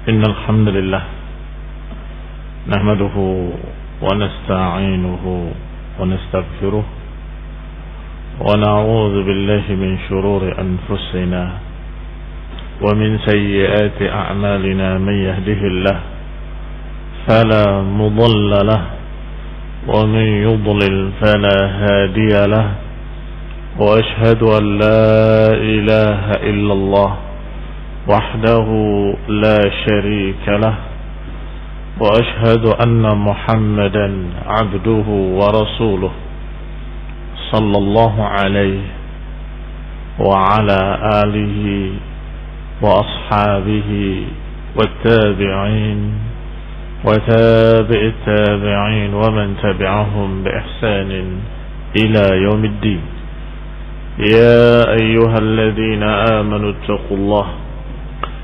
إن الحمد لله نحمده ونستعينه ونستغفره ونعوذ بالله من شرور أنفسنا ومن سيئات أعمالنا من يهده الله فلا مضل له ومن يضلل فلا هادي له وأشهد أن لا إله إلا الله وحده لا شريك له وأشهد أن محمدا عبده ورسوله صلى الله عليه وعلى آله وأصحابه والتابعين وتابع التابعين ومن تبعهم بإحسان إلى يوم الدين. يا أيها الذين آمنوا اتقوا الله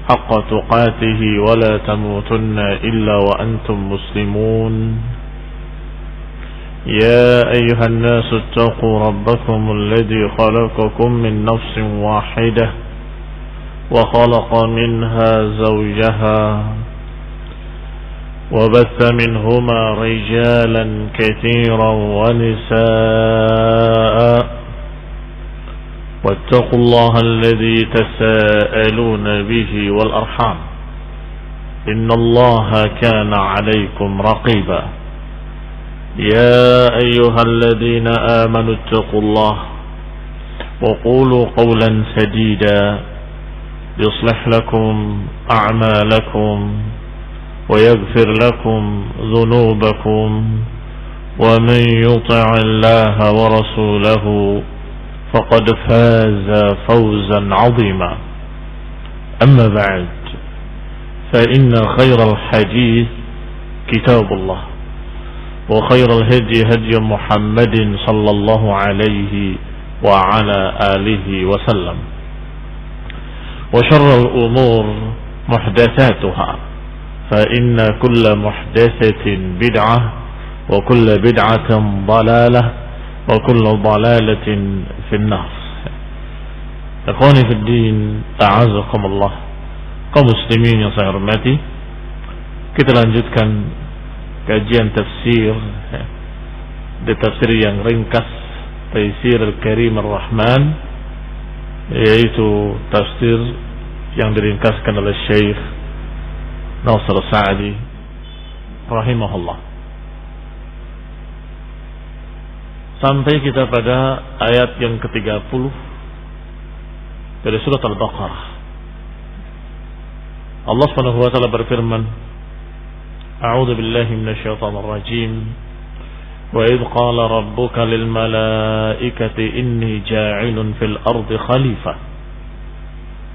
حق تقاته ولا تموتن إلا وأنتم مسلمون. يا أيها الناس اتقوا ربكم الذي خلقكم من نفس واحدة وخلق منها زوجها وبث منهما رجالا كثيرا ونساء واتقوا الله الذي تساءلون به والأرحام إن الله كان عليكم رقيبا. يا أيها الذين آمنوا اتقوا الله وقولوا قولا سديدا يصلح لكم أعمالكم ويغفر لكم ذنوبكم ومن يطع الله ورسوله فقد فاز فوزا عظيما. أما بعد فإن خير الحديث كتاب الله وخير الهدي هدي محمد صلى الله عليه وعلى آله وسلم وشر الأمور محدثاتها فإن كل محدثة بدعة وكل بدعة ضلالة وكل ضلالة في النار. Ikhwani fi din, a'azakumullah. Kaum muslimin yang saya hormati, kita lanjutkan kajian tafsir di tafsir yang ringkas Taisir Al-Karim Ar-Rahman, yaitu tafsir yang diringkaskan oleh Syekh Nasir Sa'di rahimahullah. Sampai kita pada ayat yang ke-30 dari surat Al-Baqarah. Allah Subhanahu wa taala berfirman, A'udzu billahi minasyaitonir rajim. Wa idh qala rabbuka lil malaikati inni ja'ilun fil ardi khalifah.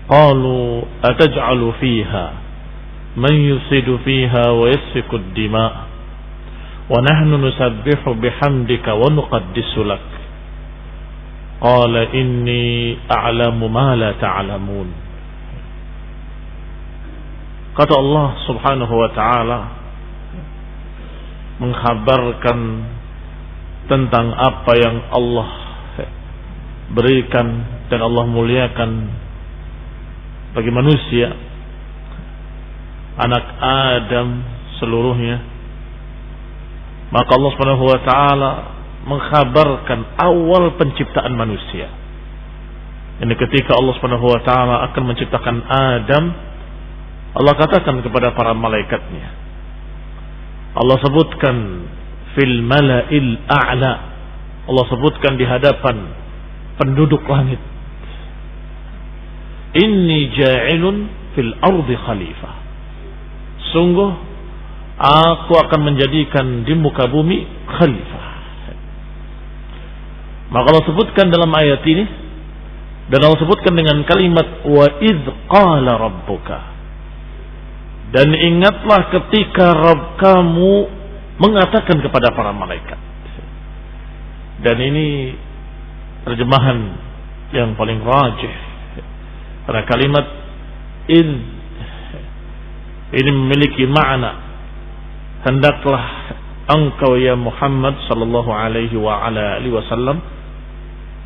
Qalu ataj'alu fiha man yufsidu fiha wa yasfiku ad-dima' wa nahnu nusabbihu bihamdika wa nuqaddisu lak. Qala inni a'lamu ma la ta'lamun. Kata Allah Subhanahu wa taala mengkhabarkan tentang apa yang Allah berikan dan Allah muliakan bagi manusia, anak Adam seluruhnya. Maka Allah Subhanahu wa taala mengkhabarkan awal penciptaan manusia. Ini ketika Allah Subhanahu wa taala akan menciptakan Adam, Allah katakan kepada para malaikatnya. Allah sebutkan fil mala'il a'la. Allah sebutkan di hadapan penduduk langit. Inni ja'ilun fil ardi khalifah. Sungguh aku akan menjadikan di muka bumi khalifah. Maka Allah sebutkan dalam ayat ini, dan Allah sebutkan dengan kalimat wa idh qala rabbuka. Dan ingatlah ketika Rabb kamu mengatakan kepada para malaikat. Dan ini terjemahan yang paling rajih, karena kalimat idh ini memiliki makna hendaklah engkau ya Muhammad sallallahu alaihi wa ala alihi wasallam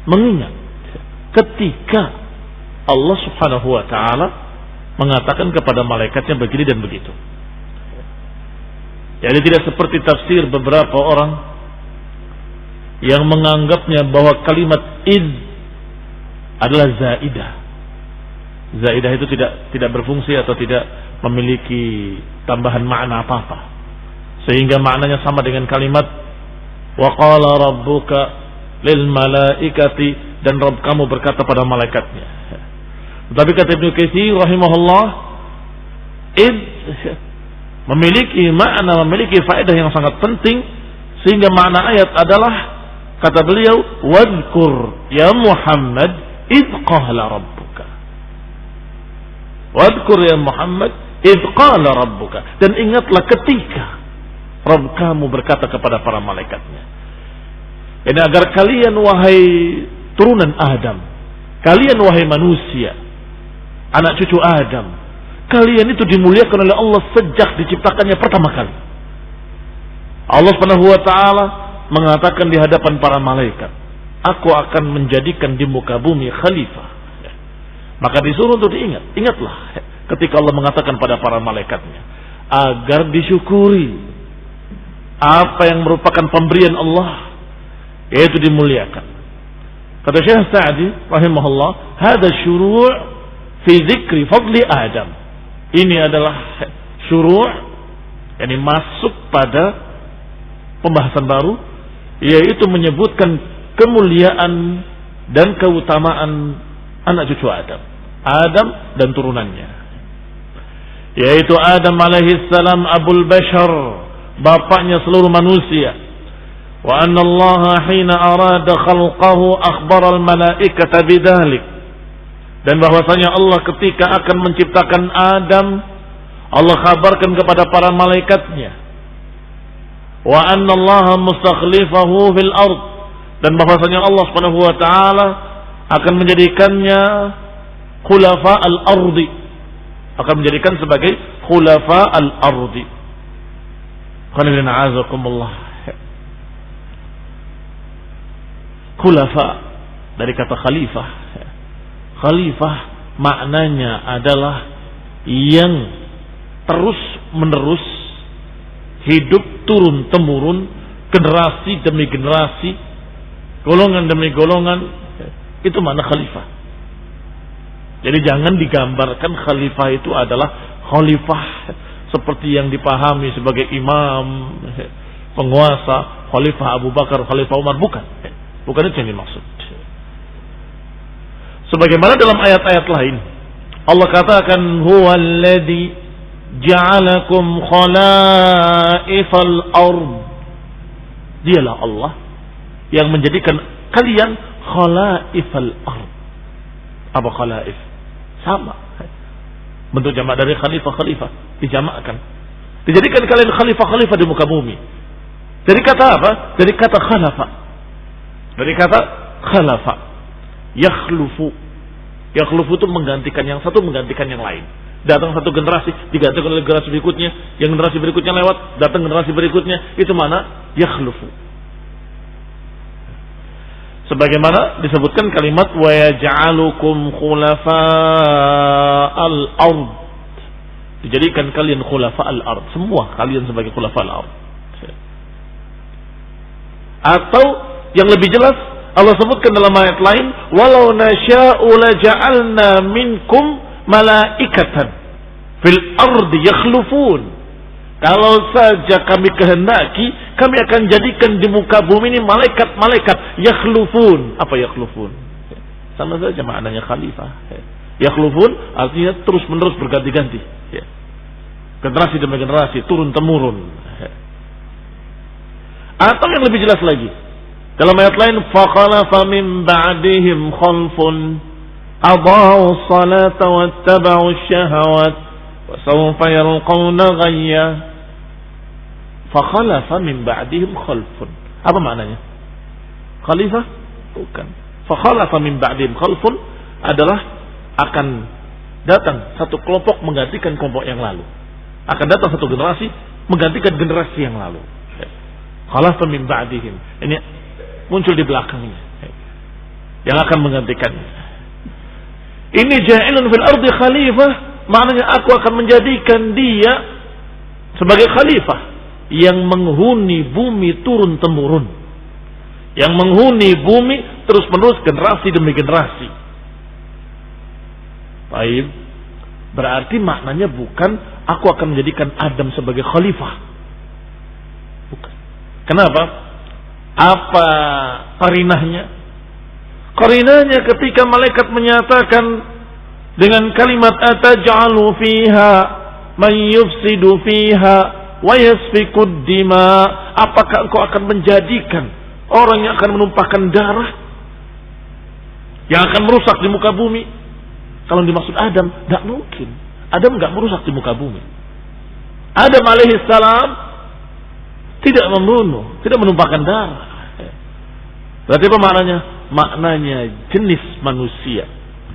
mengingat ketika Allah Subhanahu wa taala mengatakan kepada malaikatnya begini dan begitu. Jadi tidak seperti tafsir beberapa orang yang menganggapnya bahwa kalimat id adalah zaidah. Zaidah itu tidak berfungsi atau tidak memiliki tambahan makna apa-apa, sehingga maknanya sama dengan kalimat wa qala rabbuka lil malaikati, dan Rabb kamu berkata pada malaikatnya. Tetapi kata Ibnu Katsir rahimahullah, id memiliki makna, memiliki faedah yang sangat penting, sehingga makna ayat adalah, kata beliau, wadhkur ya Muhammad id qala rabbuka. Wadhkur ya Muhammad id qala rabbuka, dan ingatlah ketika Rabb kamu berkata kepada para malaikatnya. Ini agar kalian wahai turunan Adam, kalian wahai manusia, anak cucu Adam, kalian itu dimuliakan oleh Allah sejak diciptakannya pertama kali. Allah Subhanahu wa taala mengatakan di hadapan para malaikat, aku akan menjadikan di muka bumi khalifah. Maka disuruh untuk ingatlah ketika Allah mengatakan pada para malaikatnya, agar disyukuri apa yang merupakan pemberian Allah, yaitu dimuliakan. Kata Syekh Sa'di rahimahullah, hada syuru' fi dzikri fadli Adam. Ini adalah syuru', yakni masuk pada pembahasan baru, yaitu menyebutkan kemuliaan dan keutamaan anak cucu Adam, Adam dan turunannya, yaitu Adam alaihi salam abul bashar, bapaknya seluruh manusia. Wa anna Allah hina arada khalqahu akhbara al-malaikata bidzalik, dan bahwasanya Allah ketika akan menciptakan Adam, Allah kabarkan kepada para malaikatnya, wa anna Allah mustakhlifahu fil ard, dan bahwasanya Allah Subhanahu wa taala akan menjadikannya khulafa al-ardi, akan menjadikan sebagai khulafa al-ardi. Qanilna a'azakumullah. Khulafa dari kata khalifah. Khalifah maknanya adalah yang terus menerus hidup turun temurun, generasi demi generasi, golongan demi golongan. Itu makna khalifah. Jadi jangan digambarkan khalifah itu adalah khalifah seperti yang dipahami sebagai imam, penguasa, khalifah Abu Bakar, khalifah Umar. Bukan itu yang dimaksud. Sebagaimana dalam ayat-ayat lain Allah katakan, huwallazi ja'alakum khalaifal ard. Dialah Allah yang menjadikan kalian khalaifal ard. Apa khalaif? Sama bentuk jamak dari khalifah, dijamakkan. Dijadikan kalian khalifah di muka bumi. Dari kata apa? Dari kata khalafa. Dari kata khalafa. Yakhlufu. Yakhlufu itu menggantikan yang satu, menggantikan yang lain. Datang satu generasi, digantikan oleh generasi berikutnya, yang generasi berikutnya lewat, datang generasi berikutnya. Itu mana? Yakhlufu. Sebagaimana disebutkan kalimat wa yaj'alukum khulafa'al ard. Dijadikan kalian khulafa'al ard. Semua kalian sebagai khulafa'al ard. Atau yang lebih jelas Allah sebutkan dalam ayat lain, walau nasya'u laja'alna minkum malaikatan fil ardi yakhlufun. Kalau saja kami kehendaki, kami akan jadikan di muka bumi ini malaikat-malaikat yakhlufun. Apa yakhlufun? Sama saja maknanya khalifah. Yakhlufun artinya terus menerus berganti-ganti. Generasi demi generasi, turun temurun. Atau yang lebih jelas lagi, dalam ayat lain, fakhalafa min ba'dihim khalfun adha'u salata wattaba'u syahawat wa sawfa yalqawna ghayya. Fakhalafa min ba'dihim khalfun. Apa maknanya? Khalifah? Bukan. Fakhalafa min ba'dihim khalfun adalah akan datang satu kelompok menggantikan kelompok yang lalu. Akan datang satu generasi menggantikan generasi yang lalu. Khalafa min ba'dihim. Ini muncul di belakangnya yang akan menggantikannya. Ini ja'ilun fil ardi khalifah, maknanya aku akan menjadikan dia sebagai khalifah yang menghuni bumi turun temurun, yang menghuni bumi terus menerus, generasi demi generasi. Baik, berarti maknanya bukan aku akan menjadikan Adam sebagai khalifah. Bukan. Kenapa? Apa qarinahnya? Qarinahnya ketika malaikat menyatakan dengan kalimat ataj'alu fiha man yufsidu fiha wa yasfikud dima, apakah engkau akan menjadikan orang yang akan menumpahkan darah, yang akan merusak di muka bumi? Kalau dimaksud Adam, tidak mungkin. Adam tidak merusak di muka bumi. Adam alaihissalam tidak membunuh, tidak menumpahkan darah. Berarti apa maknanya? Maknanya jenis manusia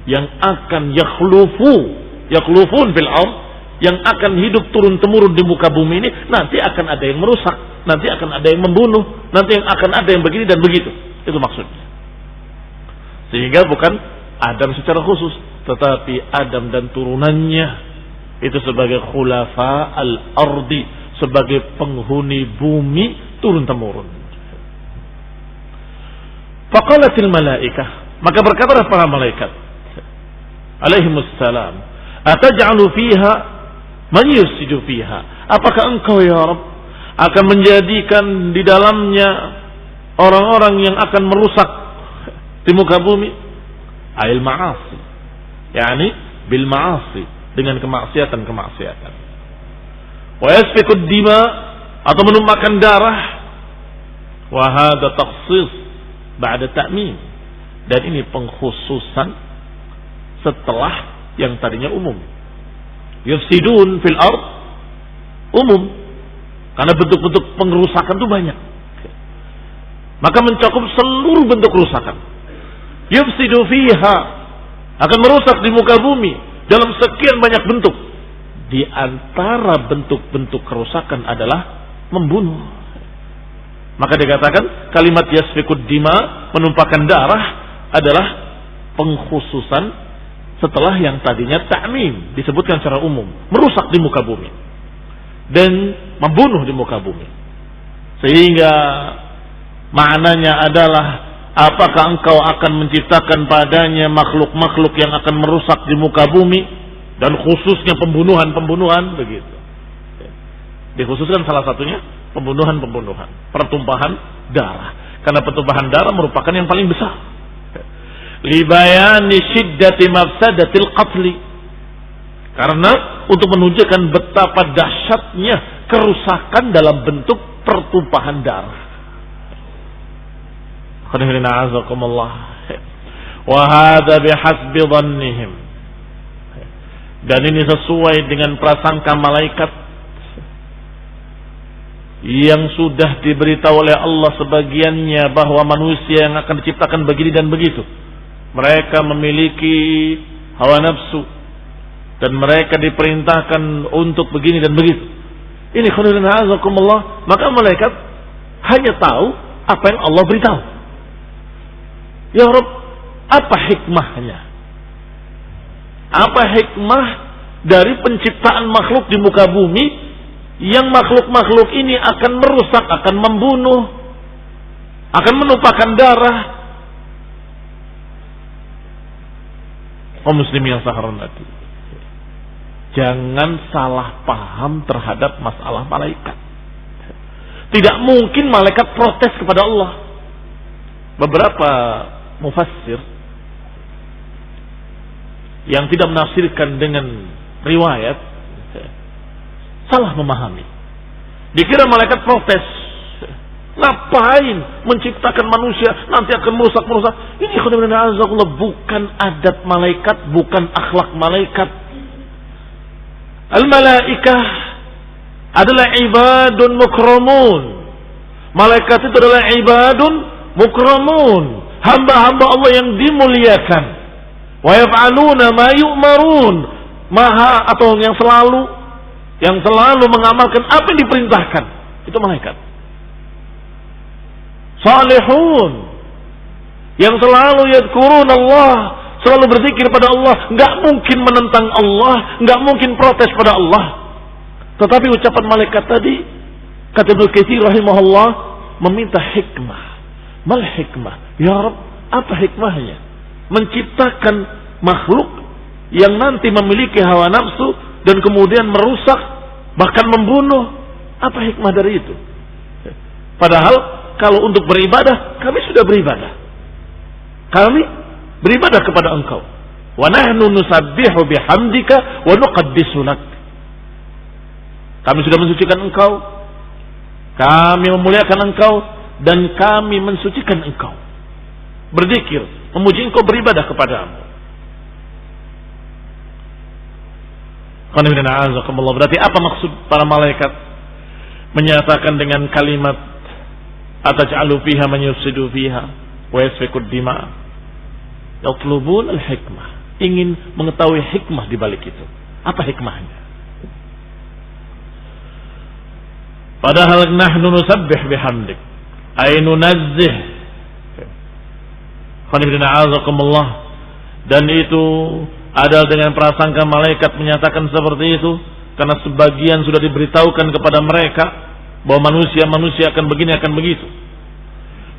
yang akan yakhlufun fil ardh, yang akan hidup turun temurun di muka bumi ini, nanti akan ada yang merusak, nanti akan ada yang membunuh, nanti akan ada yang begini dan begitu. Itu maksudnya. Sehingga bukan Adam secara khusus, tetapi Adam dan turunannya itu sebagai khulafa al-ardi, sebagai penghuni bumi turun temurun. Faqalatil malaikah, maka berkatalah para malaikat alaihimussalam, ataj'alu fiha man yufsidu fiha, apakah engkau ya Rabb akan menjadikan di dalamnya orang-orang yang akan merusak di muka bumi? Ail ma'asi, yakni bil ma'asi, dengan kemaksiatan. Wa yasfikud dima, atau menumpahkan darah. Wa hadha takhsis ba'da ta'mim, dan ini pengkhususan setelah yang tadinya umum. Yufsidun fil ard umum, karena bentuk-bentuk pengerusakan itu banyak, maka mencakup seluruh bentuk kerusakan. Yufsidu fiha, akan merusak di muka bumi dalam sekian banyak bentuk. Di antara bentuk-bentuk kerusakan adalah membunuh. Maka dikatakan kalimat yasfikud dima, menumpahkan darah, adalah pengkhususan setelah yang tadinya ta'mim, disebutkan secara umum, merusak di muka bumi dan membunuh di muka bumi. Sehingga maknanya adalah, apakah engkau akan menciptakan padanya makhluk-makhluk yang akan merusak di muka bumi, dan khususnya pembunuhan begitu. Dikhususkan salah satunya pembunuhan, pertumpahan darah, karena pertumpahan darah merupakan yang paling besar. Libayani syiddati mafsadatil qatli, karena untuk menunjukkan betapa dahsyatnya kerusakan dalam bentuk pertumpahan darah. Wa hadza bihasbi dhannihim, dan ini sesuai dengan prasangka malaikat yang sudah diberitahu oleh Allah sebagiannya bahwa manusia yang akan diciptakan begini dan begitu. Mereka memiliki hawa nafsu dan mereka diperintahkan untuk begini dan begitu. Ini khairan azakumullah, maka malaikat hanya tahu apa yang Allah beritahu. Ya Rabb, apa hikmahnya? Apa hikmah dari penciptaan makhluk di muka bumi, yang makhluk-makhluk ini akan merusak, akan membunuh, akan menumpahkan darah? Kaum muslimin yang saya hormati, jangan salah paham terhadap masalah malaikat. Tidak mungkin malaikat protes kepada Allah. Beberapa mufassir yang tidak menafsirkan dengan riwayat salah memahami. Dikira malaikat protes, ngapain menciptakan manusia nanti akan merusak. Ini bukan adat malaikat, bukan akhlak malaikat. Al-malaikah adalah ibadun mukramun. Malaikat itu adalah ibadun mukramun, hamba-hamba Allah yang dimuliakan. Wa yaf'aluna ma yu'marun, maha atau yang selalu mengamalkan apa yang diperintahkan. Itu malaikat. Salihun, yang selalu yadhkurun Allah, selalu berzikir pada Allah, nggak mungkin menentang Allah, nggak mungkin protes pada Allah. Tetapi ucapan malaikat tadi, kata Ibnu Katsir rahimahullah, meminta hikmah. Mal hikmah? Ya Rabb, apa hikmahnya? Menciptakan makhluk yang nanti memiliki hawa nafsu dan kemudian merusak, bahkan membunuh. Apa hikmah dari itu? Padahal kalau untuk beribadah, kami sudah beribadah. Kami beribadah kepada Engkau. Wa nahnu nusabbihu bihamdika wa nuqaddisu lak. Kami sudah mensucikan Engkau. Kami memuliakan Engkau dan kami mensucikan Engkau. Berzikir, memuji Engkau, beribadah kepadamu. Berarti apa maksud para malaikat menyatakan dengan kalimat ataj'alu fiha man yufsidu fiha wa yasfikud dima'? Yatlubun al-hikmah, ingin mengetahui hikmah di balik itu. Apa hikmahnya? Padahal nahnu nusabbih bihamdik, ay nunazzih. Dan itu adalah dengan prasangka malaikat menyatakan seperti itu karena sebagian sudah diberitahukan kepada mereka bahwa manusia akan begini, akan begitu.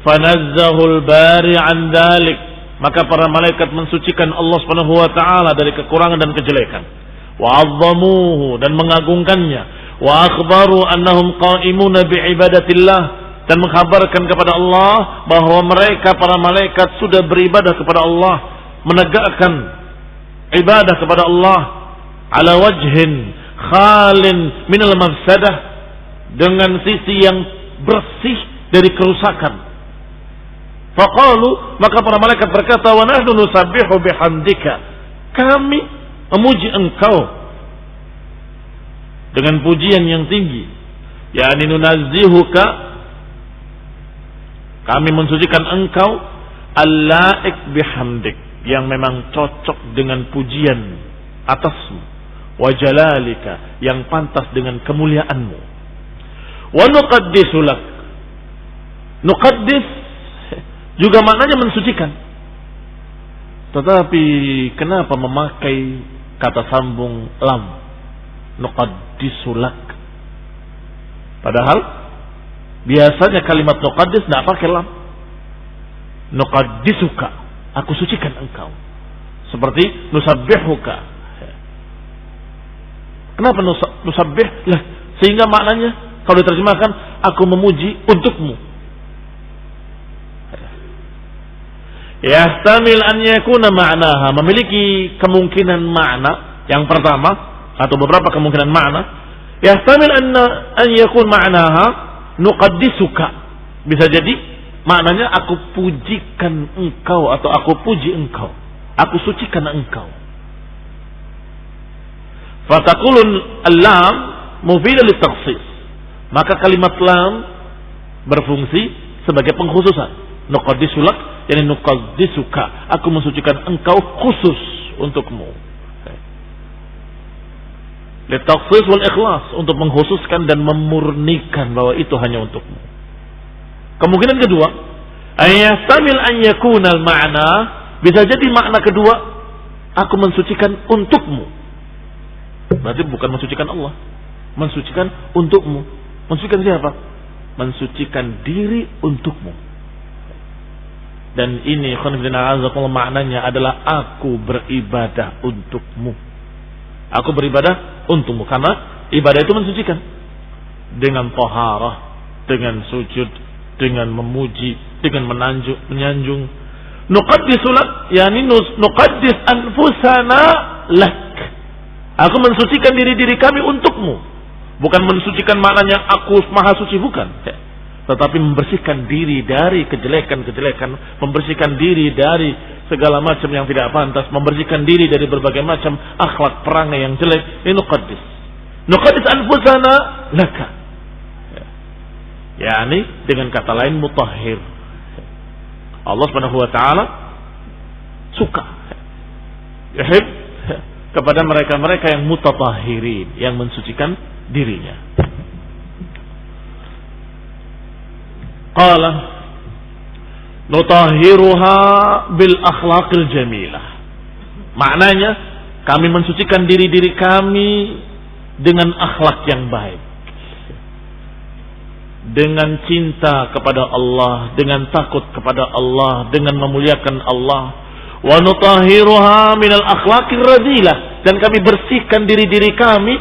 Fanazzahul bari an dalik, maka para malaikat mensucikan Allah Subhanahu wa taala dari kekurangan dan kejelekan. Wa 'azzamuhu, dan mengagungkannya. Wa akhbaru annahum qa'imuna bi'ibadatillah, dan mengkhabarkan kepada Allah bahwa mereka para malaikat sudah beribadah kepada Allah, menegakkan ibadah kepada Allah ala wajhin khalin minal mafsadah, dengan sisi yang bersih dari kerusakan. Faqalu, maka para malaikat berkata, wa nahnu nusabbihu bihamdika, kami memuji Engkau dengan pujian yang tinggi, yakni nunazzihuka, kami mensucikan Engkau, al-laik bihamdik, yang memang cocok dengan pujian atasmu, wa jalalika, yang pantas dengan kemuliaanmu, wa nuqaddisu lak. Nuqaddis juga maknanya mensucikan, tetapi kenapa memakai kata sambung lam, nuqaddisu lak? Padahal biasanya kalimat nuqaddis tidak pakai lam. Nuqaddisuka, aku sucikan engkau. Seperti nusabbihuka. Kenapa nusabbih? Lah, sehingga maknanya kalau diterjemahkan, aku memuji untukmu. Yahtamil an yakuna ma'naha, memiliki kemungkinan makna yang pertama atau beberapa kemungkinan makna. Yahtamil an yakun ma'naha nuqaddisuka, bisa jadi maknanya aku pujikan engkau atau aku puji engkau, aku sucikan engkau. Fataqulun al-lam mufidah lit-takhsis, maka kalimat lam berfungsi sebagai pengkhususan. Nuqaddisulak, yani nuqaddisuka, aku mensucikan engkau khusus untukmu. Lit-takhsis wal ikhlas, untuk mengkhususkan dan memurnikan bahwa itu hanya untukmu. Kemungkinan kedua, ayastamil an yakunal ma'na, bisa jadi makna kedua, aku mensucikan untukmu. Berarti bukan mensucikan Allah, mensucikan untukmu. Mensucikan siapa? Mensucikan diri untukmu. Dan ini maknanya adalah aku beribadah untukmu. Aku beribadah untukmu, karena ibadah itu mensucikan dengan taharah, dengan sujud, dengan memuji, dengan menyanjung. Nuqaddisu lak, yani nuqaddis anfusana lak. Aku mensucikan diri-diri kami untukmu. Bukan mensucikan maknanya aku maha suci, bukan. Tetapi membersihkan diri dari kejelekan-kejelekan, membersihkan diri dari segala macam yang tidak pantas, membersihkan diri dari berbagai macam akhlak perangai yang jelek. Ini nuqaddis. Nuqaddis anfusana laka. Yani dengan kata lain mutahhir. Allah Subhanahu wa taala suka, yahib, kepada mereka-mereka yang mutatahhirin, yang mensucikan dirinya. Qala nutahhiruha bil akhlaqil jamilah. Maknanya kami mensucikan diri-diri kami dengan akhlak yang baik, dengan cinta kepada Allah, dengan takut kepada Allah, dengan memuliakan Allah. Wa nutahhiruha minal akhlaqir radilah, dan kami bersihkan diri-diri kami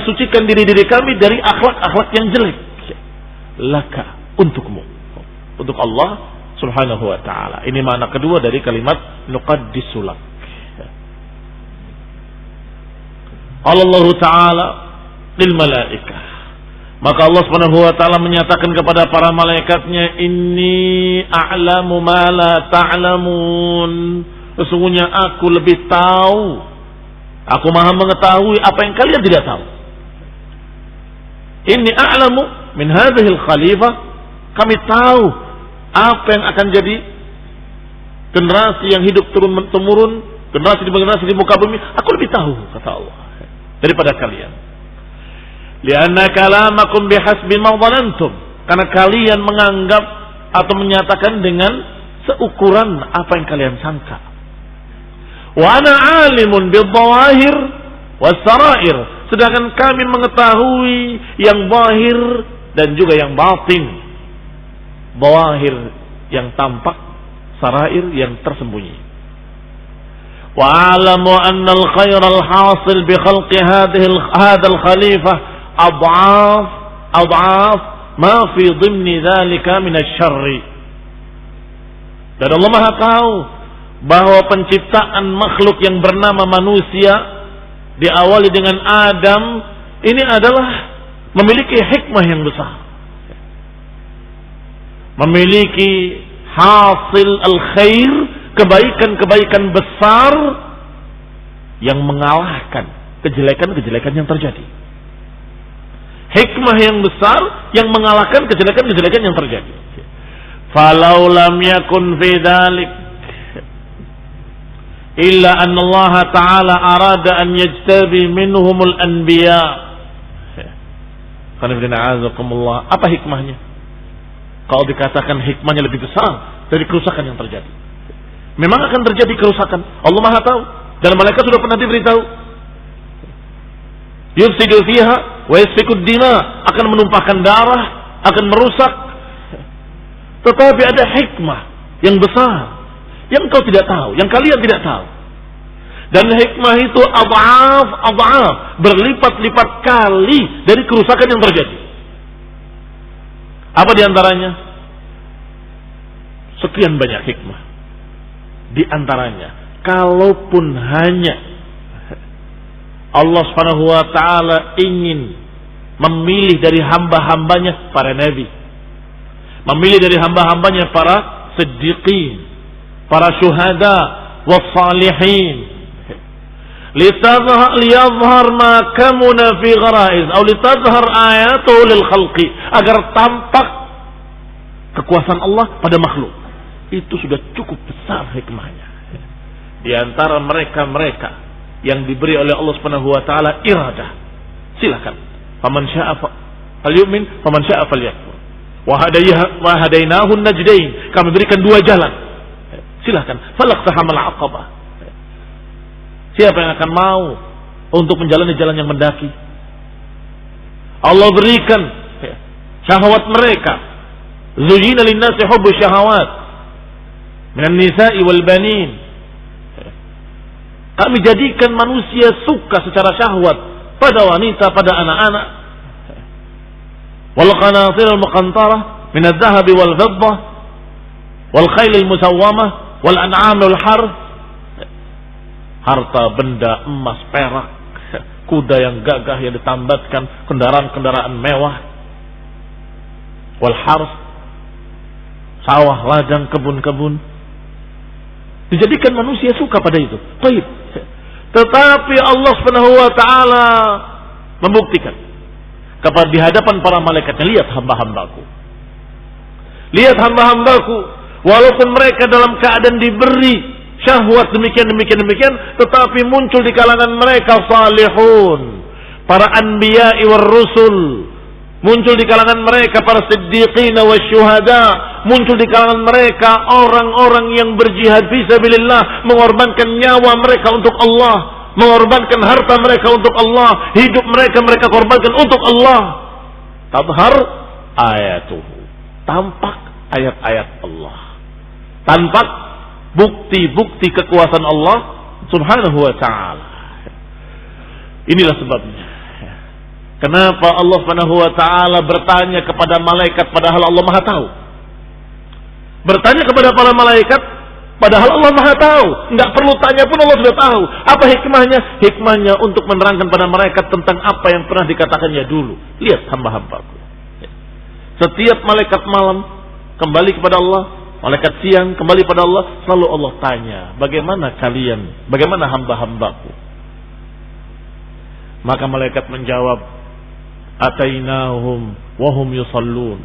sucikan diri-diri kami dari akhlak-akhlak yang jelek. Laka, untukmu, untuk Allah Subhanahu wa ta'ala. Ini makna kedua dari kalimat nuqaddisulak. Allah Ta'ala lil malaikah, maka Allah Subhanahu wa ta'ala menyatakan kepada para malaikatnya, inni a'lamu ma la ta'lamun, sesungguhnya aku lebih tahu, aku maha mengetahui apa yang kalian tidak tahu. Inni a'lamu min hadhil khalifah, kami tahu apa yang akan jadi generasi yang hidup turun-temurun, generasi di muka bumi, aku lebih tahu, kata Allah, daripada kalian. Lianna kalamakum bihasbi ma dhanantum, karena kalian menganggap atau menyatakan dengan seukuran apa yang kalian sangka. Wa ana alimun bidh-dhawahir was-sarair, sedangkan kami mengetahui yang zahir dan juga yang batin. Dhawahir yang tampak, sarair yang tersembunyi. Wa a'lamu anna al-khayra al-hasil bi khalqi hadha al-khalifah ad'af ma fi dhimni dhalika min asy-syarr. Dan Allah Maha tahu bahwa penciptaan makhluk yang bernama manusia diawali dengan Adam ini adalah memiliki hikmah yang besar, memiliki hasil al-khair, kebaikan-kebaikan besar yang mengalahkan kejelekan-kejelekan yang terjadi. Hikmah yang besar yang mengalahkan kejelekan-kejelekan yang terjadi. Falau lam yakun fi dzalik illa anna Allah Ta'ala arada an yajtabi minhumul anbiya. Apa hikmahnya? Kalau dikatakan hikmahnya lebih besar dari kerusakan yang terjadi. Memang akan terjadi kerusakan, Allah Maha tahu, dan malaikat sudah pernah diberitahu. Yufsidu fiha wa yasfikud dima, akan menumpahkan darah, akan merusak. Tetapi ada hikmah yang besar yang kau tidak tahu, yang kalian tidak tahu. Dan hikmah itu ad'af, berlipat-lipat kali dari kerusakan yang terjadi. Apa diantaranya? Sekian banyak hikmah. Di antaranya, kalaupun hanya Allah Subhanahu wa ta'ala ingin memilih dari hamba-hambanya para nabi, memilih dari hamba-hambanya para siddiqin, para syuhada wassalihin, liyadhhar ma kamuna fi gharaiz atau litadhhar ayatuhu lil khalqi, agar tampak kekuasaan Allah pada makhluk. Itu sudah cukup besar hikmahnya. Di antara mereka yang diberi oleh Allah Subhanahu wa taala iradah, silakan, faman syaa'a falyu'min faman syaa'a falyakfur. Wa hadainahu najdain, kami berikan dua jalan, silakan, falaqtahamal aqabah. Siapa yang akan mau untuk menjalani jalan yang mendaki? Allah berikan syahwat mereka. Zuyyina lin-nasi hubbu syahawat minan nisa'i wal banin. Kami jadikan manusia suka secara syahwat pada wanita, pada anak-anak. Wal qanatir al-muqantarah min adh-dhahab wal fiddah wal khayl al-musawwamah wal an'am wal harth. Harta benda emas, perak, kuda yang gagah yang ditambatkan, kendaraan-kendaraan mewah, wal harth, sawah, ladang, kebun-kebun, dijadikan manusia suka pada itu. Baik. Tetapi Allah Subhanahu wa taala membuktikan kepada di hadapan para malaikatnya, lihat hamba-hambaku. Lihat hamba-hambaku, walaupun mereka dalam keadaan diberi syahwat demikian, tetapi muncul di kalangan mereka salihun, para anbiya'i war rusul, muncul di kalangan mereka para siddiqin wa syuhada, muncul di kalangan mereka orang-orang yang berjihad fisabilillah, mengorbankan nyawa mereka untuk Allah, mengorbankan harta mereka untuk Allah, hidup mereka korbankan untuk Allah. Tadhar ayatuhu, tampak ayat-ayat Allah, tampak bukti-bukti kekuasaan Allah subhanahu wa ta'ala. Inilah sebabnya kenapa Allah subhanahu wa ta'ala bertanya kepada malaikat padahal Allah maha tahu. Bertanya kepada para malaikat padahal Allah maha tahu. Enggak perlu tanya pun Allah sudah tahu. Apa hikmahnya? Hikmahnya untuk menerangkan pada malaikat tentang apa yang pernah dikatakannya dulu. Lihat hamba-hambaku. Setiap malaikat malam kembali kepada Allah, malaikat siang kembali pada Allah, selalu Allah tanya, bagaimana kalian, bagaimana hamba-hambaku? Maka malaikat menjawab, atainahum wahum yusallun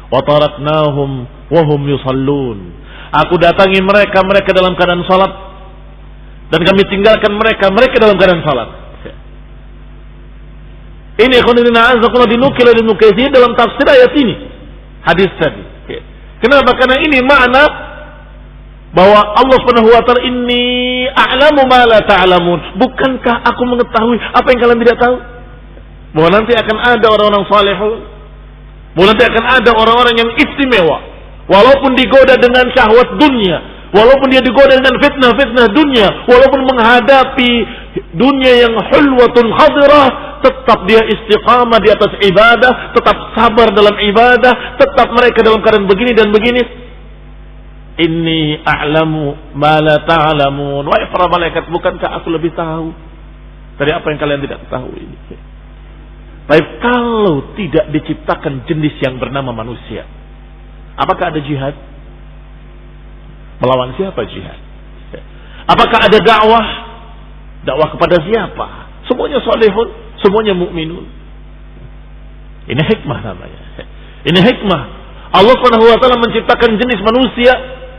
wa taraknahum wahum yusallun. Aku datangi mereka, mereka dalam keadaan salat, dan kami tinggalkan mereka, mereka dalam keadaan salat. Ini ikhwanina azakullah dinukil oleh Ibnu Katsir dalam tafsir ayat ini, hadis tadi. Kenapa? Karena ini makna bahwa Allah Subhanahu wa taala, inni a'lamu ma la ta'lamun. Bukankah aku mengetahui apa yang kalian tidak tahu? Bahwa nanti akan ada orang-orang salihun, bahwa nanti akan ada orang-orang yang istimewa, walaupun digoda dengan syahwat dunia, walaupun dia digoda dengan fitnah-fitnah dunia, walaupun menghadapi dunia yang hulwatun khadirah, tetap dia istiqamah di atas ibadah, tetap sabar dalam ibadah, tetap mereka dalam keadaan begini dan begini. Inni a'lamu ma la ta'lamun. Wahai para malaikat, bukankah aku lebih tahu dari apa yang kalian tidak ketahui? Baik, kalau tidak diciptakan jenis yang bernama manusia, apakah ada jihad? Melawan siapa jihad? Apakah ada dakwah? Dakwah kepada siapa? Semuanya salihun, semuanya mukminun. Ini hikmah namanya. Ini hikmah. Allah Subhanahu wa taala menciptakan jenis manusia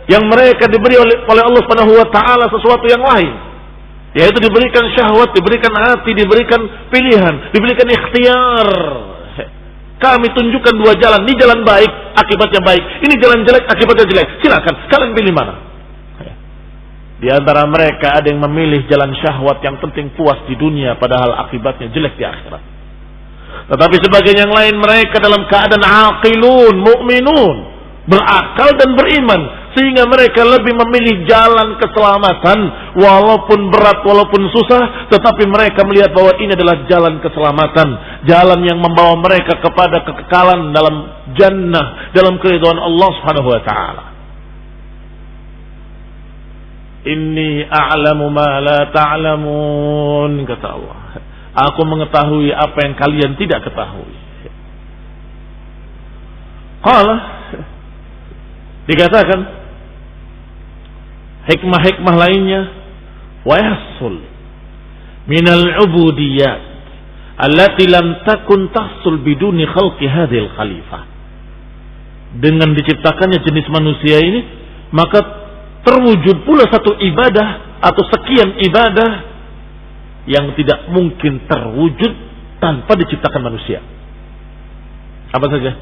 yang mereka diberi oleh Allah Subhanahu wa taala sesuatu yang lain, yaitu diberikan syahwat, diberikan hati, diberikan pilihan, diberikan ikhtiar. Kami tunjukkan dua jalan, ini jalan baik, akibatnya baik, ini jalan jelek, akibatnya jelek. Silakan, kalian pilih mana? Di antara mereka ada yang memilih jalan syahwat yang penting puas di dunia, padahal akibatnya jelek di akhirat. Tetapi sebagian yang lain mereka dalam keadaan aqilun, mu'minun, berakal dan beriman, sehingga mereka lebih memilih jalan keselamatan, walaupun berat, walaupun susah, tetapi mereka melihat bahwa ini adalah jalan keselamatan, jalan yang membawa mereka kepada kekekalan dalam jannah, dalam keridhaan Allah Subhanahu wa taala. Inni a'lamu ma la ta'lamun, kata Allah. Aku mengetahui apa yang kalian tidak ketahui. Qala, dikatakan hikmah-hikmah lainnya, wa yahsul minal ubudiyat allati lam takun tahsul biduni khalqi hadhil khalifah. Dengan diciptakannya jenis manusia ini, maka terwujud pula satu ibadah atau sekian ibadah yang tidak mungkin terwujud tanpa diciptakan manusia. Apa saja?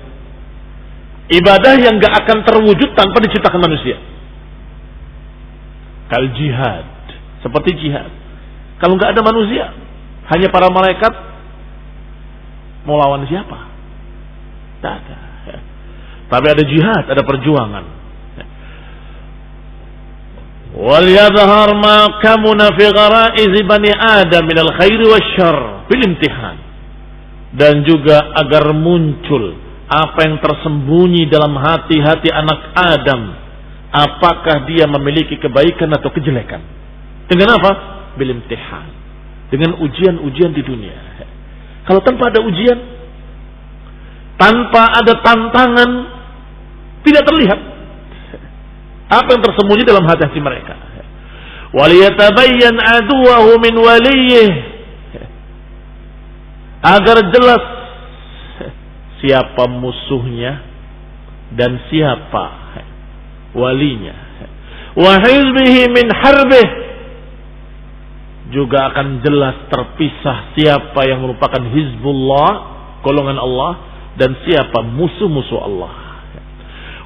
Ibadah yang gak akan terwujud tanpa diciptakan manusia. Kal jihad, seperti jihad. Kalau gak ada manusia, hanya para malaikat, mau lawan siapa? Tak ada. Tapi ada jihad, ada perjuangan. Wal yadhhar ma kamuna fi ghara'iz bani Adam min al-khair wasyarr bil imtihan. Dan juga agar muncul apa yang tersembunyi dalam hati-hati anak Adam, apakah dia memiliki kebaikan atau kejelekan. Dengan apa? Bil imtihan. Dengan ujian-ujian di dunia. Kalau tanpa ada ujian, tanpa ada tantangan, tidak terlihat apa yang tersembunyi dalam hati mereka. Waliyatabayyan aduwahu min waliyih, agar jelas siapa musuhnya dan siapa walinya. Wa hizbihi min harbih, juga akan jelas terpisah siapa yang merupakan hizbullah, golongan Allah, dan siapa musuh-musuh Allah.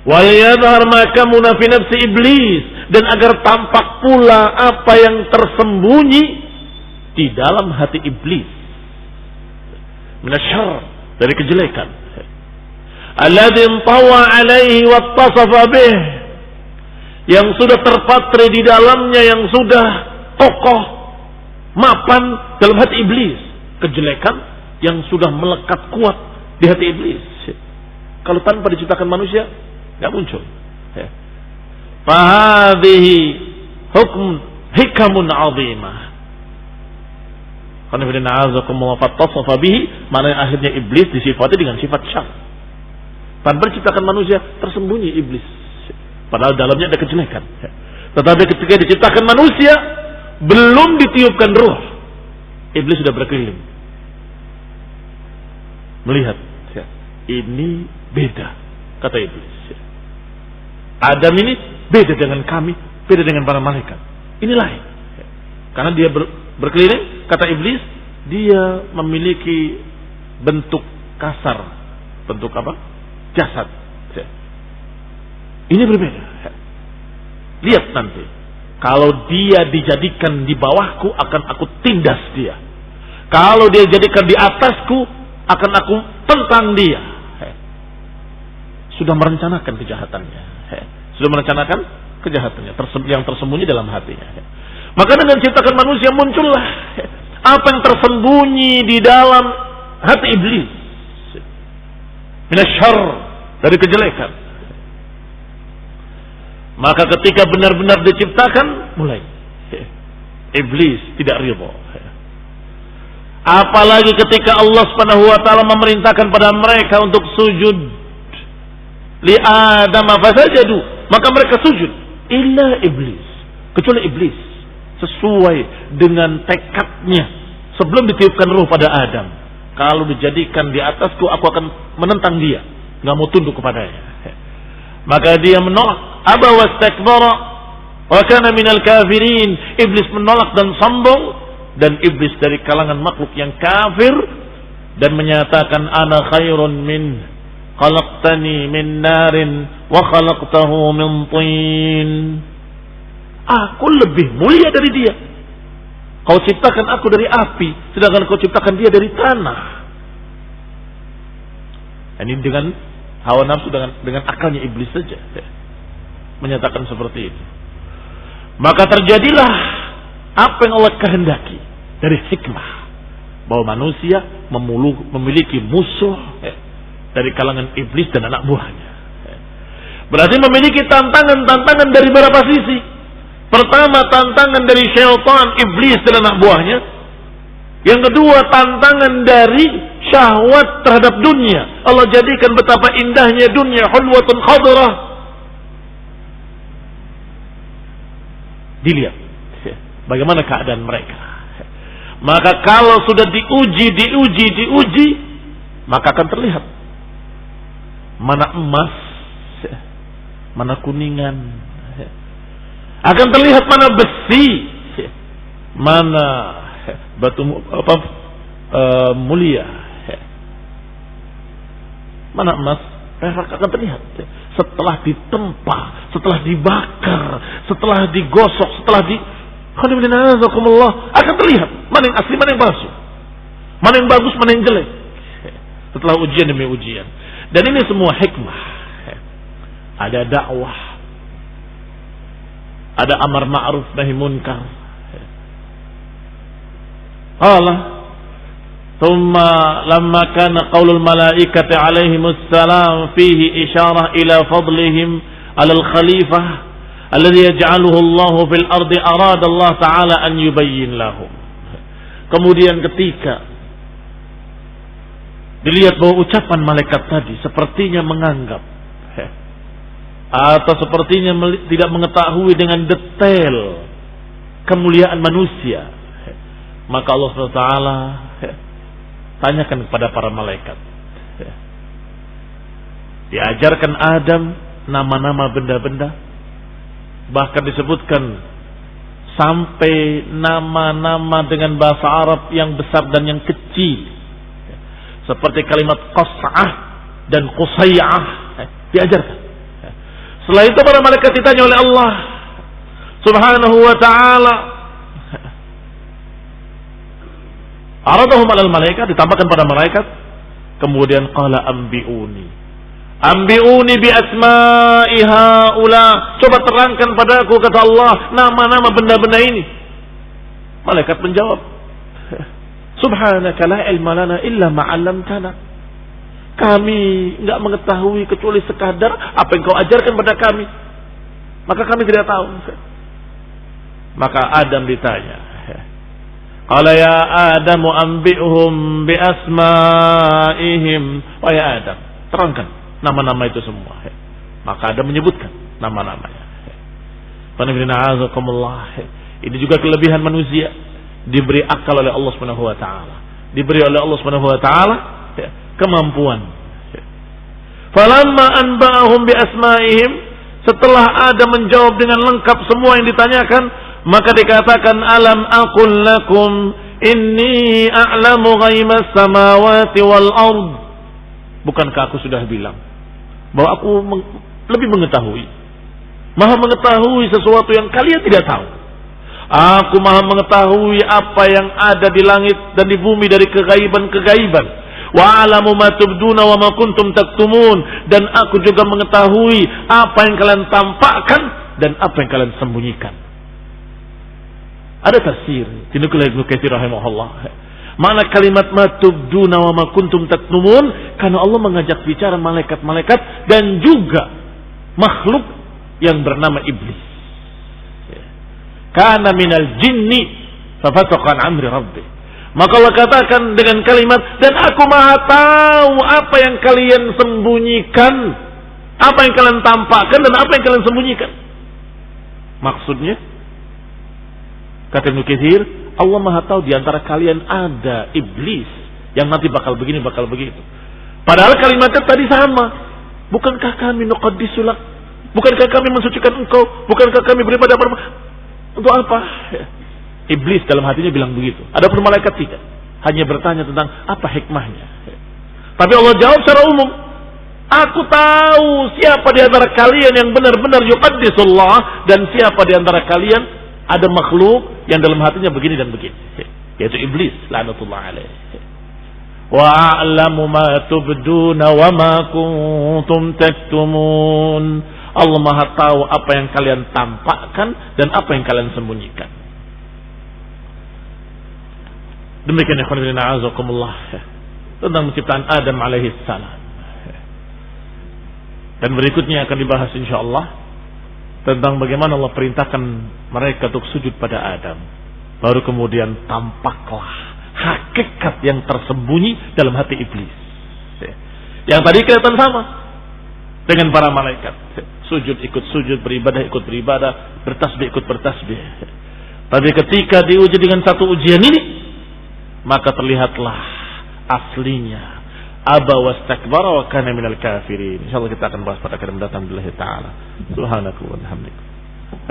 Wa yadhhar ma kamuna fi nafsi iblis, dan agar tampak pula apa yang tersembunyi di dalam hati iblis. Minasyarr, dari kejelekan. Alladzi tawa alaihi wattasafa bih, yang sudah terpatri di dalamnya, yang sudah kokoh mapan dalam hati iblis. Kejelekan yang sudah melekat kuat di hati iblis. Kalau tanpa diciptakan manusia nggak muncul. Fahadhihi hukm hikamun azimah. Qanifidina azakumullah fattasafa bihi, mana akhirnya iblis disifati dengan sifat syarr. Tanpa diciptakan manusia tersembunyi iblis, padahal dalamnya ada kejelekan. Tetapi ketika diciptakan manusia, belum ditiupkan ruh, iblis sudah berkeliling melihat, ini beda, kata iblis. Adam ini beda dengan kami, beda dengan para malaikat. Ini lain. Karena dia berkeliling, kata iblis, dia memiliki bentuk kasar. Bentuk apa? Jasad. Ini berbeda. Lihat nanti. Kalau dia dijadikan di bawahku, akan aku tindas dia. Kalau dia dijadikan di atasku, akan aku tentang dia. Sudah merencanakan kejahatannya. Sudah merencanakan kejahatannya yang tersembunyi dalam hatinya. Maka dengan ciptakan manusia muncullah apa yang tersembunyi di dalam hati iblis. Minasyarr, dari kejelekan. Maka ketika benar-benar diciptakan, mulai iblis tidak ridha. Apalagi ketika Allah Subhanahu wa taala memerintahkan pada mereka untuk sujud li Adam fasajadu, maka mereka sujud illa iblis, kecuali iblis, sesuai dengan tekadnya sebelum ditiupkan ruh pada Adam. Kalau dijadikan di atasku, aku akan menentang dia, nggak mau tunduk kepadanya. Maka dia menolak, aba wastakbara wa kana minal kafirin. Iblis menolak dan sombong, dan iblis dari kalangan makhluk yang kafir, dan menyatakan ana khairun min khalaqtani min narin wa khalaqtahu min tin. Aku lebih mulia dari dia. Kau ciptakan aku dari api, sedangkan kau ciptakan dia dari tanah. Ini dengan hawa nafsu, dengan akalnya iblis saja menyatakan seperti itu. Maka terjadilah apa yang Allah kehendaki dari hikmah, bahwa manusia memiliki musuh dari kalangan iblis dan anak buahnya. Berarti memiliki tantangan dari beberapa sisi. Pertama, tantangan dari syaitan, iblis dan anak buahnya. Yang kedua, tantangan dari syahwat terhadap dunia. Allah jadikan betapa indahnya dunia, hulwatun khadrah. Dilihat bagaimana keadaan mereka. Maka kalau sudah diuji, maka akan terlihat mana emas, mana kuningan. Akan terlihat mana besi, mana batu mulia, mana emas, perak akan terlihat. Setelah ditempa, setelah dibakar, setelah digosok, setelah akan terlihat mana yang asli, mana yang palsu, mana yang bagus, mana yang jelek. Setelah ujian demi ujian. Dan ini semua hikmah. Ada dakwah, ada amar ma'ruf nahi munkar. Allah, thumma lamma kana qaulul malaikati alaihimus salam fihi isyarah ila fadlihim ala al-khalifah alladhi yaj'aluhu Allah fil ardi, arada Allah taala an yubayyin lahum. Kemudian ketika dilihat bahwa ucapan malaikat tadi sepertinya menganggap atau sepertinya tidak mengetahui dengan detail kemuliaan manusia, maka Allah SWT tanyakan kepada para malaikat. Diajarkan Adam nama-nama benda-benda, bahkan disebutkan sampai nama-nama dengan bahasa Arab yang besar dan yang kecil, seperti kalimat qas'ah dan qusay'ah. Diajarkan Setelah itu para malaikat ditanya oleh Allah Subhanahu wa ta'ala. Aradahum alal malaikat, ditambahkan pada malaikat. Kemudian qala ambi'uni bi asma'i haula. Coba terangkan padaku, kata Allah, nama-nama benda-benda ini. Malaikat menjawab, subhanaka la ilma lana illa ma 'allamtana. Kami enggak mengetahui kecuali sekadar apa yang kau ajarkan pada kami. Maka kami tidak tahu. Maka Adam ditanya, qala ya Adam anbi'hum bi asma'ihim. Wahai Adam, terangkan nama-nama itu semua. Maka Adam menyebutkan nama-namanya. Ini juga kelebihan manusia, diberi akal oleh Allah Subhanahu wa taala. Diberi oleh Allah Subhanahu wa taala kemampuan. Falamma anba'ahum bi asma'ihim, setelah Adam menjawab dengan lengkap semua yang ditanyakan, maka dikatakan alam aqul lakum inni a'lamu ghaibas samawati wal ard. Bukankah aku sudah bilang bahwa aku lebih mengetahui, maha mengetahui sesuatu yang kalian tidak tahu. Aku maha mengetahui apa yang ada di langit dan di bumi dari kegaiban-kegaiban. Wa a'lamu ma tubduna wa ma kuntum taktumun. Dan aku juga mengetahui apa yang kalian tampakkan dan apa yang kalian sembunyikan. Ada tafsir dinukil Ibnu Katsir rahimahullah. Mana kalimat ma tubduna wa ma kuntum taktumun, karena Allah mengajak bicara malaikat-malaikat dan juga makhluk yang bernama iblis. Kana minal jinni fafasaqa an amri rabbih. Maka Allah katakan dengan kalimat, dan aku maha tahu apa yang kalian sembunyikan, apa yang kalian tampakkan dan apa yang kalian sembunyikan. Maksudnya, kata Ibnu Katsir, Allah maha tahu di antara kalian ada iblis yang nanti bakal begini, bakal begitu. Padahal kalimatnya tadi sama. Bukankah kami nuqaddisulak? Bukankah kami mensucikan engkau? Bukankah kami beribadah untuk apa? Iblis dalam hatinya bilang begitu. Adapun malaikat tidak, hanya bertanya tentang apa hikmahnya. Tapi Allah jawab secara umum, aku tahu siapa di antara kalian yang benar-benar yuqaddisullah, dan siapa di antara kalian ada makhluk yang dalam hatinya begini dan begini, yaitu iblis laknatullah alaihi. Wa a'lamu ma tubduna wa ma kuntum taktumun. Allah maha tahu apa yang kalian tampakkan dan apa yang kalian sembunyikan. Demikian ya khairin a'azakumullah tentang penciptaan Adam alaihi salam. Dan berikutnya akan dibahas insyaallah tentang bagaimana Allah perintahkan mereka untuk sujud pada Adam. Baru kemudian tampaklah hakikat yang tersembunyi dalam hati iblis. Yang tadi kelihatan sama dengan para malaikat. Sujud ikut sujud, beribadah ikut beribadah, bertasbih ikut bertasbih. Tapi ketika diuji dengan satu ujian ini, maka terlihatlah aslinya. Aba wastakbara wa kana minal kafirin. Insyaallah kita akan bahas pada kali mendatang billahi taala. Subhanallahi wa bihamdihi.